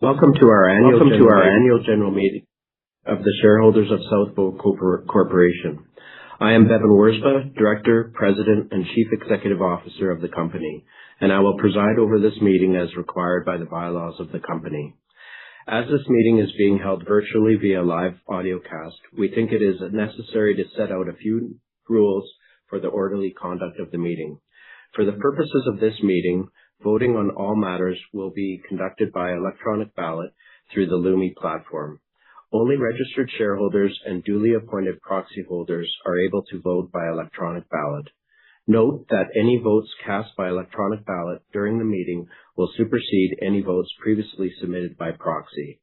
Welcome to our annual general meeting of the shareholders of South Bow Corporation. I am Bevan Worspa, Director, President, and Chief Executive Officer of the company, and I will preside over this meeting as required by the bylaws of the company. As this meeting is being held virtually via live audiocast, we think it is necessary to set out a few rules for the orderly conduct of the meeting. For the purposes of this meeting, voting on all matters will be conducted by electronic ballot through the Lumi platform. Only registered shareholders and duly appointed proxy holders are able to vote by electronic ballot. Note that any votes cast by electronic ballot during the meeting will supersede any votes previously submitted by proxy.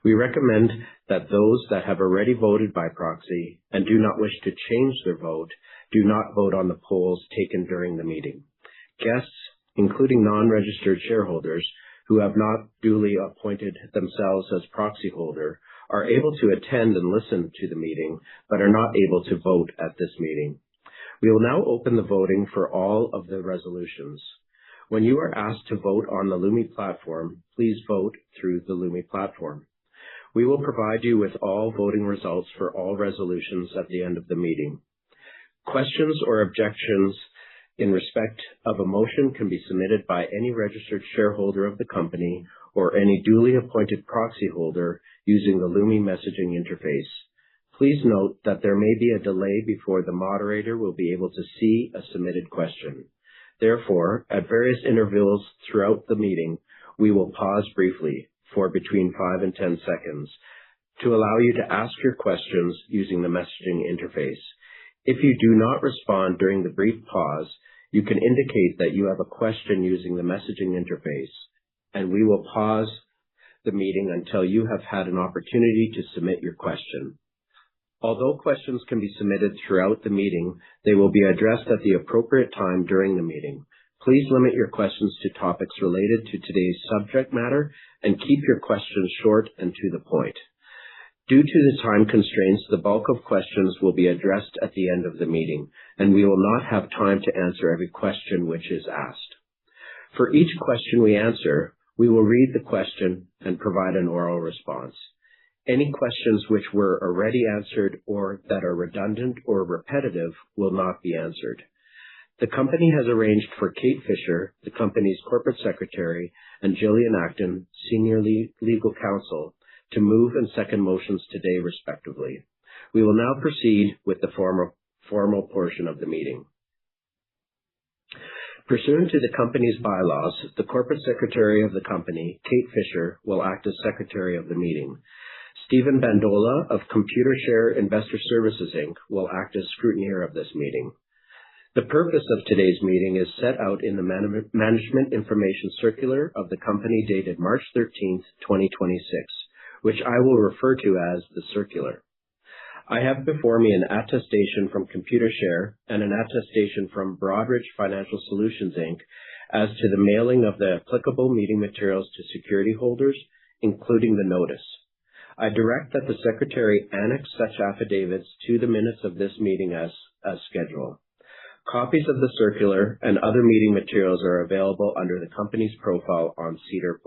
We recommend that those that have already voted by proxy and do not wish to change their vote do not vote on the polls taken during the meeting. Guests, including non-registered shareholders who have not duly appointed themselves as proxy holder, are able to attend and listen to the meeting, but are not able to vote at this meeting. We will now open the voting for all of the resolutions. When you are asked to vote on the Lumi platform, please vote through the Lumi platform. We will provide you with all voting results for all resolutions at the end of the meeting. Questions or objections in respect of a motion can be submitted by any registered shareholder of the company or any duly appointed proxy holder using the Lumi messaging interface. Please note that there may be a delay before the moderator will be able to see a submitted question. Therefore, at various intervals throughout the meeting, we will pause briefly for between 5 and 10 seconds to allow you to ask your questions using the messaging interface. If you do not respond during the brief pause, you can indicate that you have a question using the messaging interface, and we will pause the meeting until you have had an opportunity to submit your question. Although questions can be submitted throughout the meeting, they will be addressed at the appropriate time during the meeting. Please limit your questions to topics related to today's subject matter and keep your questions short and to the point. Due to the time constraints, the bulk of questions will be addressed at the end of the meeting, and we will not have time to answer every question which is asked. For each question we answer, we will read the question and provide an oral response. Any questions which were already answered or that are redundant or repetitive will not be answered. The company has arranged for Kate Fisher, the company's corporate secretary, and Jillian Acton, senior legal counsel, to move and second motions today, respectively. We will now proceed with the formal portion of the meeting. Pursuant to the company's bylaws, the corporate secretary of the company, Kate Fisher, will act as secretary of the meeting. Stephen Bandola of Computershare Investor Services Inc. will act as scrutineer of this meeting. The purpose of today's meeting is set out in the Management Information Circular of the company dated March 13th, 2026, which I will refer to as the circular. I have before me an attestation from Computershare and an attestation from Broadridge Financial Solutions, Inc. as to the mailing of the applicable meeting materials to security holders, including the notice. I direct that the secretary annex such affidavits to the minutes of this meeting as scheduled. Copies of the circular and other meeting materials are available under the company's profile on SEDAR+.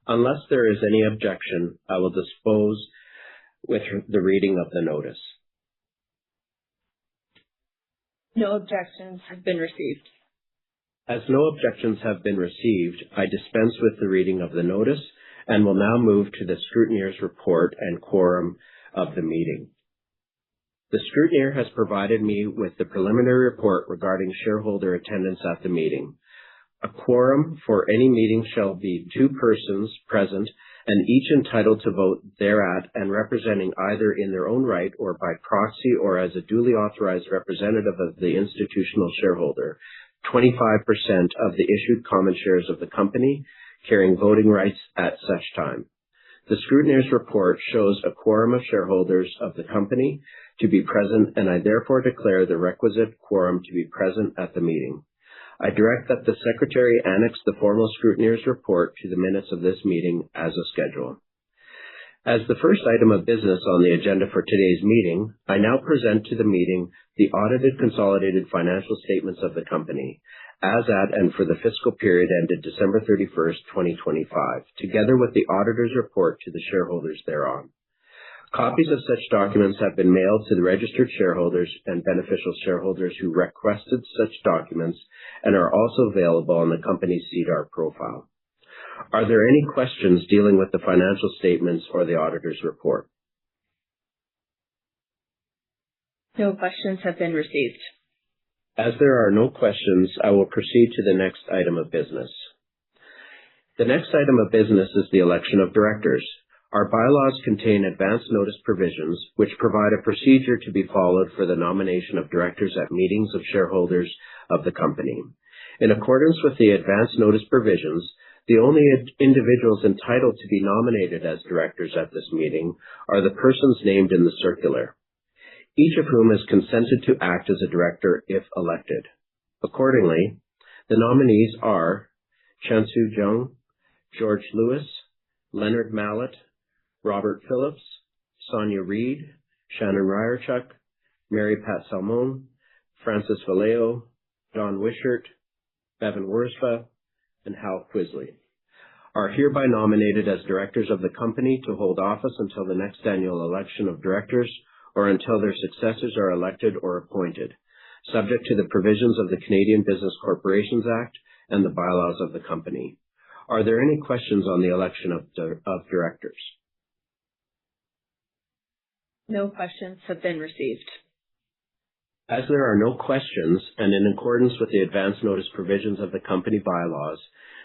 Unless there is any objection, I will dispose with the reading of the notice. No objections have been received. As no objections have been received, I dispense with the reading of the notice and will now move to the scrutineer's report and quorum of the meeting. The scrutineer has provided me with the preliminary report regarding shareholder attendance at the meeting. A quorum for any meeting shall be 2 persons present and each entitled to vote thereat and representing either in their own right or by proxy or as a duly authorized representative of the institutional shareholder, 25% of the issued common shares of the company, carrying voting rights at such time. The scrutineer's report shows a quorum of shareholders of the company to be present, and I therefore declare the requisite quorum to be present at the meeting. I direct that the secretary annex the formal scrutineer's report to the minutes of this meeting as a schedule. As the first item of business on the agenda for today's meeting, I now present to the meeting the audited consolidated financial statements of the company as at and for the fiscal period ended December 31st, 2025, together with the auditor's report to the shareholders thereon. Copies of such documents have been mailed to the registered shareholders and beneficial shareholders who requested such documents and are also available on the company's SEDAR profile. Are there any questions dealing with the financial statements or the auditor's report? No questions have been received. As there are no questions, I will proceed to the next item of business. The next item of business is the election of directors. Our bylaws contain advance notice provisions which provide a procedure to be followed for the nomination of directors at meetings of shareholders of the company. In accordance with the advance notice provisions, the only individuals entitled to be nominated as directors at this meeting are the persons named in the circular, each of whom has consented to act as a director if elected. Accordingly, the nominees are Chansu Jung, George Lewis, Leonard Mallett, Robert Phillips, Sonia Reid, Shannon Ryerchuk, Mary Pat Salmon, Francis Vallejo, Don Wishart, Bevan Worspa, and Hal Quisley, are hereby nominated as directors of the company to hold office until the next annual election of directors or until their successors are elected or appointed, subject to the provisions of the Canadian Business Corporations Act and the bylaws of the company. Are there any questions on the election of directors? No questions have been received. As there are no questions, and in accordance with the advance notice provisions of the company bylaws,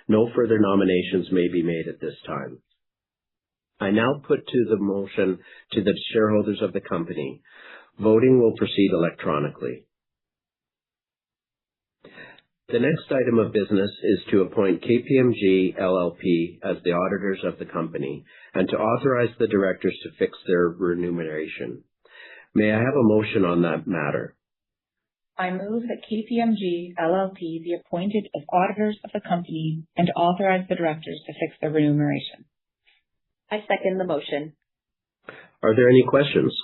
no further nominations may be made at this time. I now put to the motion to the shareholders of the company. Voting will proceed electronically. The next item of business is to appoint KPMG LLP as the auditors of the company and to authorize the directors to fix their remuneration. May I have a motion on that matter? I move that KPMG LLP be appointed as auditors of the company and to authorize the directors to fix their remuneration. I second the motion. Are there any questions?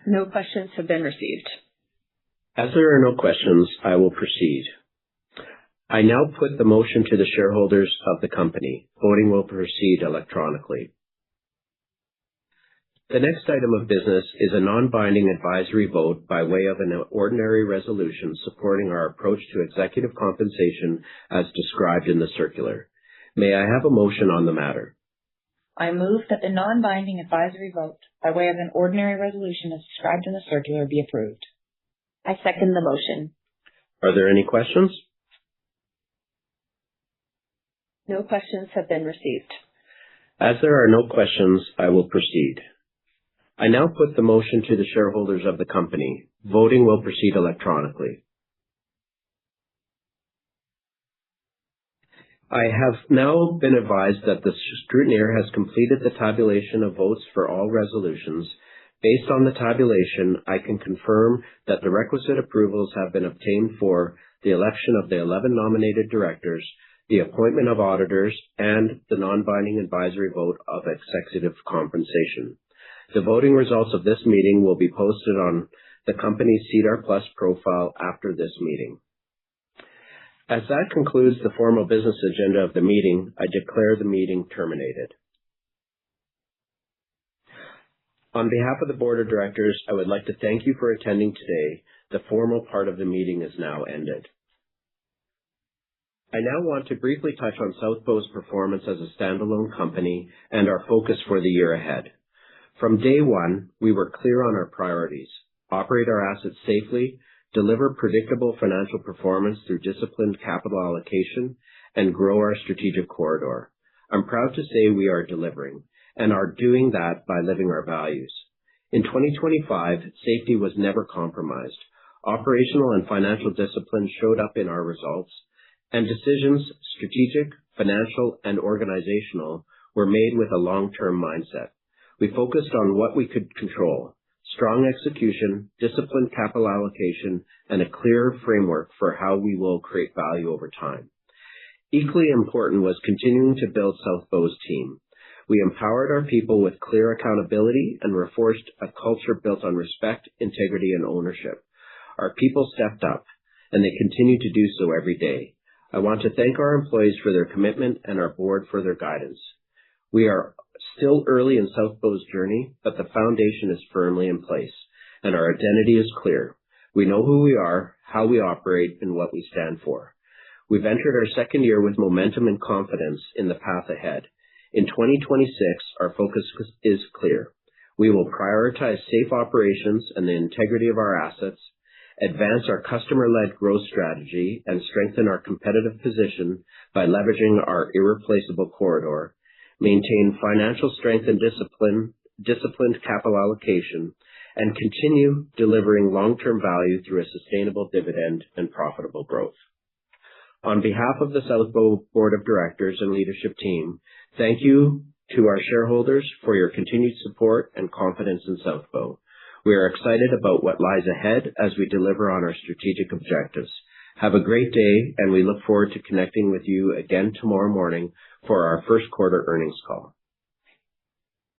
No questions have been received. As there are no questions, I will proceed. I now put the motion to the shareholders of the company. Voting will proceed electronically. The next item of business is a non-binding advisory vote by way of an ordinary resolution supporting our approach to executive compensation as described in the circular. May I have a motion on the matter? I move that the non-binding advisory vote by way of an ordinary resolution as described in the circular be approved. I second the motion. Are there any questions? No questions have been received. As there are no questions, I will proceed. I now put the motion to the shareholders of the company. Voting will proceed electronically. I have now been advised that the scrutineer has completed the tabulation of votes for all resolutions. Based on the tabulation, I can confirm that the requisite approvals have been obtained for the election of the 11 nominated directors, the appointment of auditors, and the non-binding advisory vote of executive compensation. The voting results of this meeting will be posted on the company's SEDAR+ profile after this meeting. As that concludes the formal business agenda of the meeting, I declare the meeting terminated. On behalf of the Board of Directors, I would like to thank you for attending today. The formal part of the meeting is now ended. I now want to briefly touch on South Bow's performance as a standalone company and our focus for the year ahead. From day one, we were clear on our priorities: operate our assets safely, deliver predictable financial performance through disciplined capital allocation, and grow our strategic corridor. I'm proud to say we are delivering and are doing that by living our values. In 2025, safety was never compromised. Operational and financial discipline showed up in our results, and decisions, strategic, financial, and organizational, were made with a long-term mindset. We focused on what we could control: strong execution, disciplined capital allocation, and a clear framework for how we will create value over time. Equally important was continuing to build South Bow's team. We empowered our people with clear accountability and reinforced a culture built on respect, integrity, and ownership. Our people stepped up, and they continue to do so every day. I want to thank our employees for their commitment and our board for their guidance. We are still early in South Bow's journey, but the foundation is firmly in place, and our identity is clear. We know who we are, how we operate, and what we stand for. We've entered our second year with momentum and confidence in the path ahead. In 2026, our focus is clear. We will prioritize safe operations and the integrity of our assets, advance our customer-led growth strategy, and strengthen our competitive position by leveraging our irreplaceable corridor, maintain financial strength and disciplined capital allocation, and continue delivering long-term value through a sustainable dividend and profitable growth. On behalf of the South Bow Board of Directors and leadership team, thank you to our shareholders for your continued support and confidence in South Bow. We are excited about what lies ahead as we deliver on our strategic objectives. Have a great day, and we look forward to connecting with you again tomorrow morning for our first quarter earnings call.